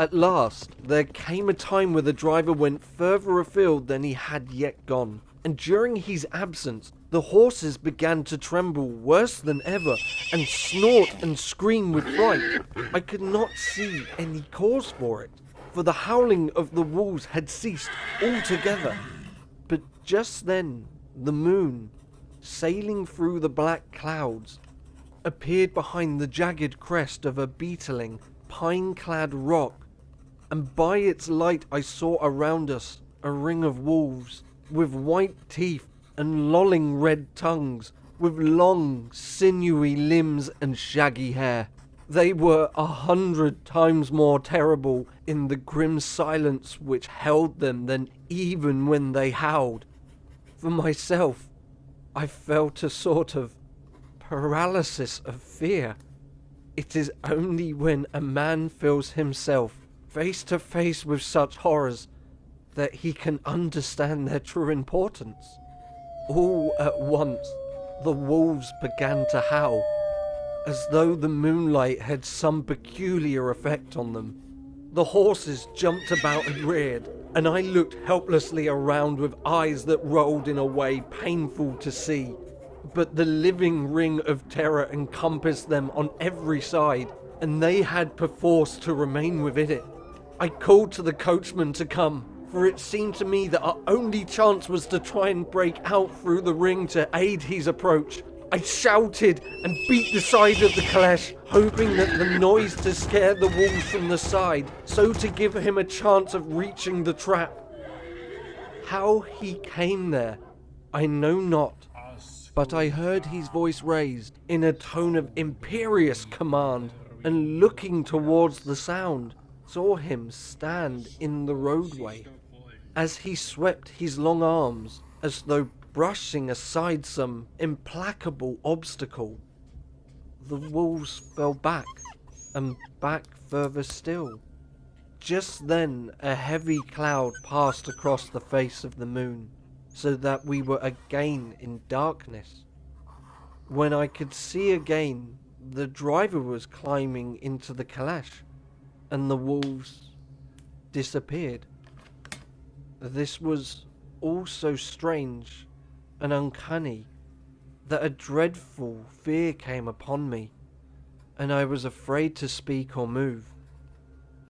At last, there came a time where the driver went further afield than he had yet gone, and during his absence, the horses began to tremble worse than ever and snort and scream with fright. I could not see any cause for it, for the howling of the wolves had ceased altogether. But just then, the moon, sailing through the black clouds, appeared behind the jagged crest of a beetling, pine-clad rock, and by its light I saw around us a ring of wolves, with white teeth and lolling red tongues, with long, sinewy limbs and shaggy hair. They were 100 times more terrible in the grim silence which held them than even when they howled. For myself, I felt a sort of paralysis of fear. It is only when a man feels himself face to face with such horrors that he can understand their true importance. All at once, the wolves began to howl, as though the moonlight had some peculiar effect on them. The horses jumped about and reared, and I looked helplessly around with eyes that rolled in a way painful to see. But the living ring of terror encompassed them on every side, and they had perforce to remain within it. I called to the coachman to come, for it seemed to me that our only chance was to try and break out through the ring to aid his approach. I shouted and beat the side of the caleche, hoping that the noise to scare the wolves from the side, so to give him a chance of reaching the trap. How he came there, I know not, but I heard his voice raised in a tone of imperious command, and looking towards the sound, saw him stand in the roadway. As he swept his long arms, as though brushing aside some implacable obstacle, the wolves fell back, and back further still. Just then a heavy cloud passed across the face of the moon, so that we were again in darkness. When I could see again, the driver was climbing into the caleche, and the wolves disappeared. This was all so strange and uncanny that a dreadful fear came upon me, and I was afraid to speak or move.